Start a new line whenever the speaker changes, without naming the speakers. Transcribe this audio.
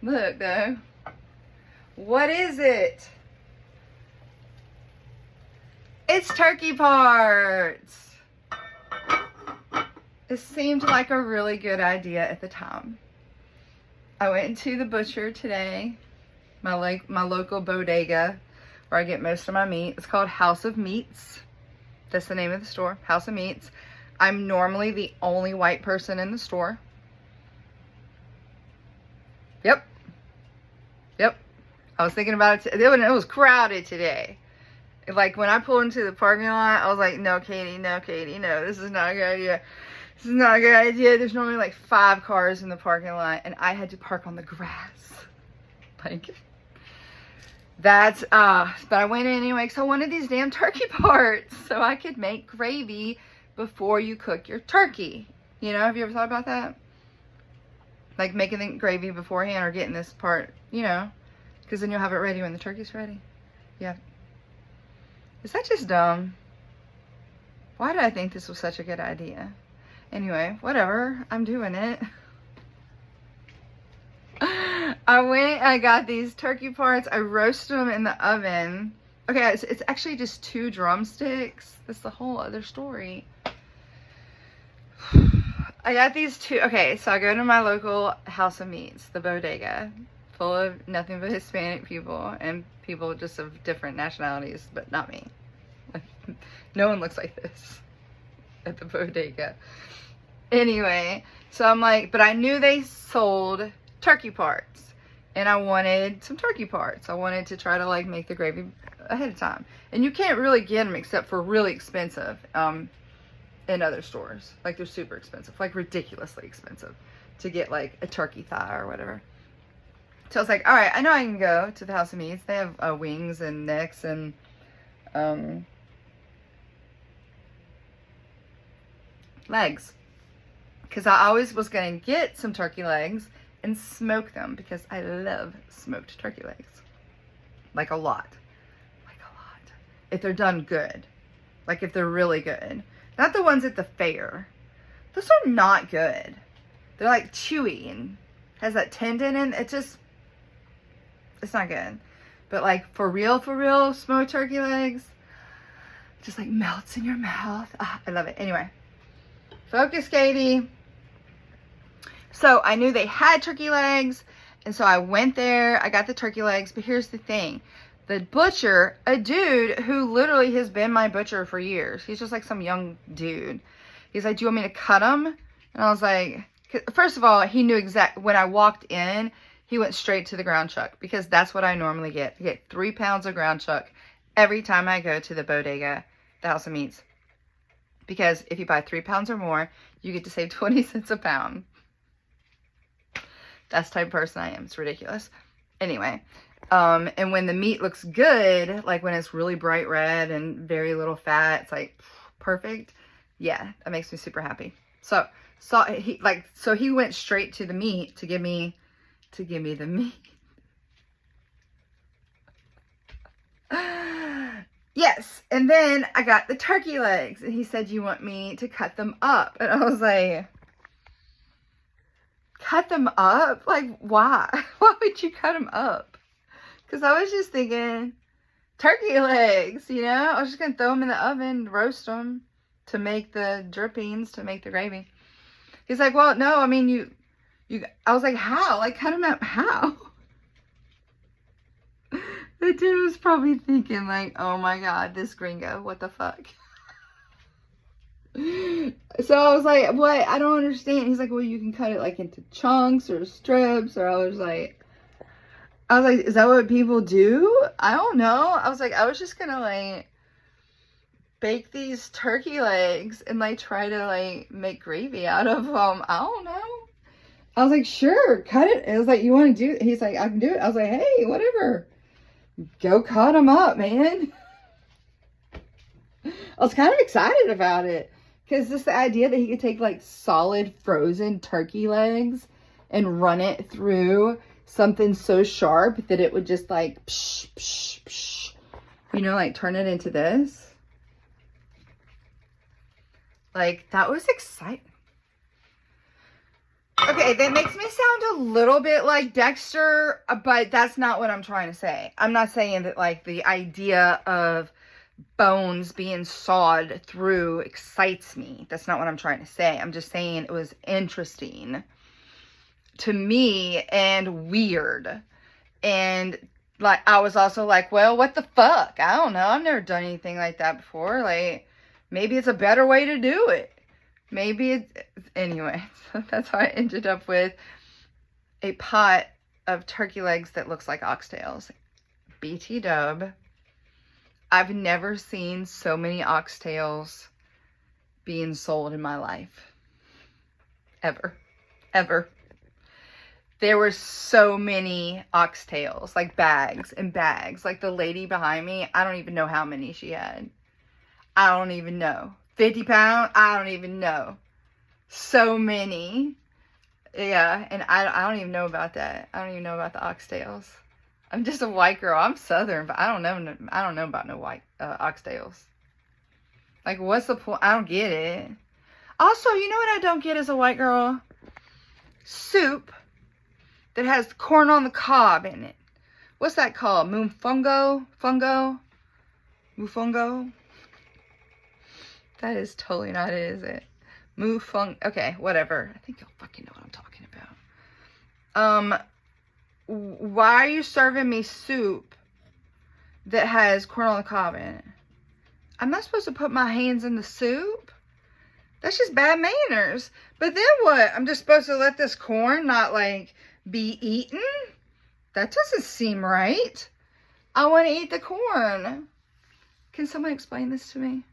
Look, though. What is it? It's turkey parts. It seemed like a really good idea at the time. I went to the butcher today, my local bodega, where I get most of my meat. It's called House of Meats. That's the name of the store, House of Meats. I'm normally the only white person in the store. Yep. I was thinking about it. It was crowded today. Like, when I pulled into the parking lot, I was like, no, Katie, no. This is not a good idea. This is not a good idea. There's normally like 5 cars in the parking lot, and I had to park on the grass. Like, that's, but I went in anyway, because I wanted these damn turkey parts so I could make gravy before you cook your turkey. You know, have you ever thought about that? Like, making the gravy beforehand, or getting this part, you know, because then you'll have it ready when the turkey's ready. Yeah. Is that just dumb? Why did I think this was such a good idea? Anyway, whatever. I'm doing it. I got these turkey parts. I roasted them in the oven. Okay, it's actually just 2 drumsticks. That's the whole other story. I got these 2. Okay, so I go to my local House of Meats, the Bodega, full of nothing but Hispanic people and people just of different nationalities, but not me. No one looks like this at the Bodega. Anyway, so I'm like, but I knew they sold turkey parts, and I wanted some turkey parts. I wanted to try to like make the gravy ahead of time, and you can't really get them except for really expensive in other stores. Like, they're super expensive, like ridiculously expensive to get like a turkey thigh or whatever. So I was like, all right, I know I can go to the House of Meats. They have wings and necks and legs, because I always was going to get some turkey legs and smoke them, because I love smoked turkey legs. Like a lot. If they're done good. Like, if they're really good. Not the ones at the fair. Those are not good. They're like chewy and has that tendon in it. It's not good. But like, for real smoked turkey legs, just like melts in your mouth. Ah, I love it. Anyway. Focus, Katie. So I knew they had turkey legs, and so I went there. I got the turkey legs, but here's the thing. The butcher, a dude who literally has been my butcher for years. He's just like some young dude. He's like, do you want me to cut them? And I was like, first of all, he knew exactly, when I walked in, he went straight to the ground chuck, because that's what I normally get. I get 3 pounds of ground chuck every time I go to the Bodega, the House of Meats. Because if you buy 3 pounds or more, you get to save 20 cents a pound. That's the type of person I am. It's ridiculous. Anyway, and when the meat looks good, like when it's really bright red and very little fat, it's like perfect. Yeah, that makes me super happy. So he went straight to the meat to give me the meat. Yes, and then I got the turkey legs, and he said, you want me to cut them up? And I was like, cut them up? Like, why? Why would you cut them up? Because I was just thinking, turkey legs, you know? I was just going to throw them in the oven, roast them to make the drippings, to make the gravy. He's like, well, no, I mean, I was like, how? Like, cut them up, how? The dude was probably thinking like, oh my God, this gringo, what the fuck? So I was like, what? I don't understand. He's like, well, you can cut it like into chunks or strips. Or I was like, is that what people do? I don't know. I was like, I was just gonna like bake these turkey legs and like try to like make gravy out of them. I don't know. I was like, sure, cut it. And I was like, you want to do it? He's like, I can do it. I was like, hey, whatever. Go cut them up, man. I was kind of excited about it. Because just the idea that he could take like solid frozen turkey legs and run it through something so sharp that it would just like, psh, psh, psh, you know, like turn it into this. Like, that was exciting. Okay, that makes me sound a little bit like Dexter, but that's not what I'm trying to say. I'm not saying that, like, the idea of bones being sawed through excites me. That's not what I'm trying to say. I'm just saying it was interesting to me and weird. And, like, I was also like, well, what the fuck? I don't know. I've never done anything like that before. Like, maybe it's a better way to do it. Maybe it's, anyway, so that's how I ended up with a pot of turkey legs that looks like oxtails. BT dub. I've never seen so many oxtails being sold in my life. Ever. Ever. There were so many oxtails, like bags and bags. Like the lady behind me, I don't even know how many she had. I don't even know. 50 pounds? I don't even know. So many. Yeah, and I don't even know about that. I don't even know about the oxtails. I'm just a white girl. I'm Southern, but I don't know about no white oxtails. Like, what's the point? I don't get it. Also, you know what I don't get as a white girl? Soup that has corn on the cob in it. What's that called? Mofongo? Mofongo? That is totally not it, is it? Okay, whatever. I think you'll fucking know what I'm talking about. Why are you serving me soup that has corn on the cob in it? I'm not supposed to put my hands in the soup? That's just bad manners. But then what? I'm just supposed to let this corn not, like, be eaten? That doesn't seem right. I want to eat the corn. Can someone explain this to me?